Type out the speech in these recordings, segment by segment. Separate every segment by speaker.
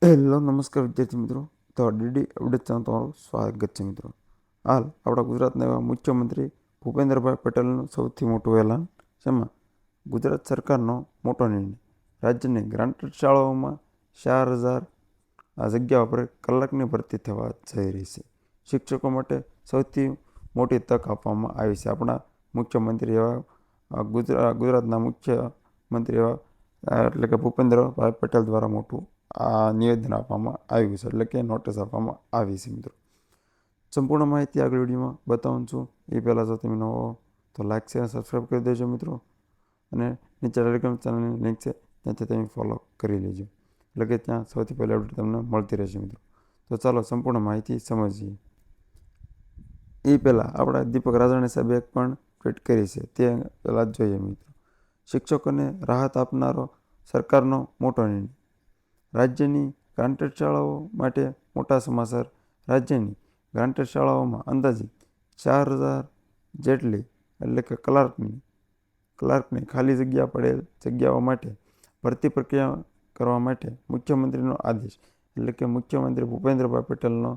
Speaker 1: Hello નમસ્કાર વિદ્યાર્થી મિત્રો. તો ડીડી અપડેટ ચેનલ તમારું સ્વાગત છે મિત્રો. હાલ આપણા ગુજરાતના એવા મુખ્યમંત્રી ભૂપેન્દ્રભાઈ પટેલનું સૌથી મોટું એલાન, જેમાં ગુજરાત સરકારનો મોટો નિર્ણય, રાજ્યની ગ્રાન્ટેડ શાળાઓમાં 4,000 જગ્યાઓ પર કલાકની ભરતી થવા જઈ રહી છે. શિક્ષકો માટે સૌથી મોટી તક આપવામાં આવી છે. આપણા મુખ્યમંત્રી એવા ગુજરાતના મુખ્યમંત્રી એવા એટલે કે ભૂપેન્દ્રભાઈ પટેલ દ્વારા મોટું આ નિવેદન આપવામાં આવ્યું છે, એટલે કે નોટિસ આપવામાં આવી છે મિત્રો. સંપૂર્ણ માહિતી આગળ વિડીયોમાં બતાવું છું. એ પહેલાં જો તમે નવો હો તો લાઇક શેર અને સબસ્ક્રાઈબ કરી દેજો મિત્રો. અને નીચે ટેલિગ્રામ ચેનલની લિંક છે, ત્યાંથી તમે ફોલો કરી લેજો, એટલે કે ત્યાં સૌથી પહેલાં અપડેટ તમને મળતી રહેશે મિત્રો. તો ચાલો સંપૂર્ણ માહિતી સમજીએ. એ પહેલાં આપણા દીપક રાજાણી સાહેબે એક પણ ટ્વીટ કરી છે, તે પહેલાં જ જોઈએ મિત્રો. શિક્ષકોને રાહત આપનારો સરકારનો મોટો નિર્ણય, રાજ્યની ગ્રાન્ટેડ શાળાઓ માટે મોટા સમાચાર. રાજ્યની ગ્રાન્ટેડ શાળાઓમાં અંદાજિત 4,000 જેટલી એટલે કે ક્લાર્કની ખાલી જગ્યા પડેલ જગ્યાઓ માટે ભરતી પ્રક્રિયા કરવા માટે મુખ્યમંત્રીનો આદેશ, એટલે કે મુખ્યમંત્રી ભૂપેન્દ્રભાઈ પટેલનો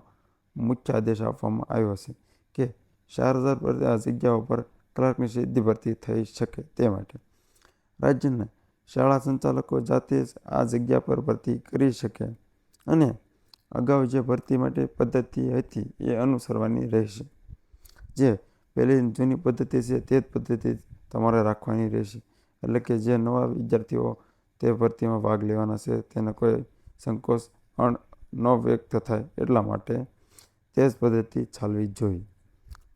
Speaker 1: મુખ્ય આદેશ આપવામાં આવ્યો છે કે 4,000 જગ્યાઓ પર ક્લાર્કની સીધી ભરતી થઈ શકે તે માટે રાજ્યના શાળા સંચાલકો જાતે જ આ જગ્યા પર ભરતી કરી શકે અને અગાઉ જે ભરતી માટે પદ્ધતિ હતી એ અનુસરવાની રહેશે. જે પહેલી જૂની પદ્ધતિ છે તે જ પદ્ધતિ તમારે રાખવાની રહેશે. એટલે કે જે નવા વિદ્યાર્થીઓ તે ભરતીમાં ભાગ લેવાના છે તેને કોઈ સંકોચ ન વ્યક્ત થાય એટલા માટે તે જ પદ્ધતિ ચાલવી જોઈએ.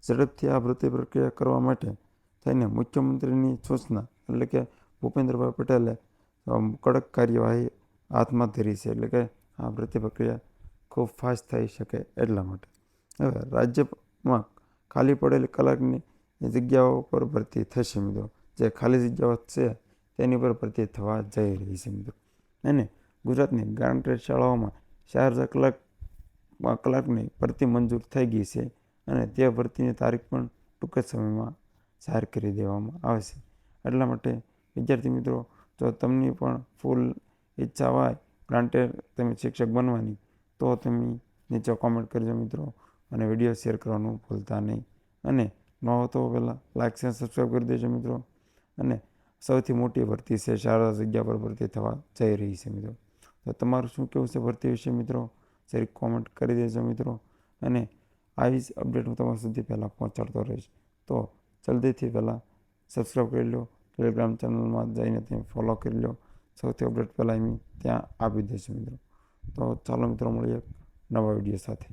Speaker 1: ઝડપથી આ ભરતી પ્રક્રિયા કરવા માટે થઈને મુખ્યમંત્રીની સૂચના, એટલે કે ભૂપેન્દ્રભાઈ પટેલે કડક કાર્યવાહી હાથમાં ધરી છે, એટલે કે આ ભરતી પ્રક્રિયા ખૂબ ફાસ્ટ થઈ શકે એટલા માટે. હવે રાજ્યમાં ખાલી પડેલી કલાકની જગ્યાઓ પર ભરતી થશે મિત્રો. જે ખાલી જગ્યાઓ છે તેની પર ભરતી થવા જઈ રહી છે મિત્રો. અને ગુજરાતની ગ્રાન્ટેડ શાળાઓમાં 4,000 કલાકની ભરતી મંજૂર થઈ ગઈ છે અને તે ભરતીની તારીખ પણ ટૂંક જ સમયમાં જાહેર કરી દેવામાં આવશે. એટલા માટે વિદ્યાર્થી મિત્રો, જો તમને પણ ફૂલ ઈચ્છા હોય ગ્રાન્ટેડ તમે શિક્ષક બનવાની, તો તમે નીચે કોમેન્ટ કરજો મિત્રો. અને વિડીયો શેર કરવાનું ભૂલતા નહીં. અને ન હો તો પહેલાં લાઇક શેર સબસ્ક્રાઈબ કરી દેજો મિત્રો. અને સૌથી મોટી ભરતી છે, 4,000 જગ્યા પર ભરતી થવા જઈ રહી છે મિત્રો. તો તમારું શું કહેવું છે ભરતી વિશે મિત્રો? જરીક કોમેન્ટ કરી દેજો મિત્રો. અને આવી જ અપડેટ હું તમારા સુધી પહેલાં પહોંચાડતો રહીશ. તો જલ્દીથી પહેલાં સબસ્ક્રાઈબ કરી લો, ટેલિગ્રામ ચેનલમાં જઈને તમે ફોલો કરી લો. સૌથી અપડેટ પહેલાં ત્યાં આપી દેશે મિત્રો. તો ચાલો મિત્રો, મળીએ નવા વિડીયો સાથે.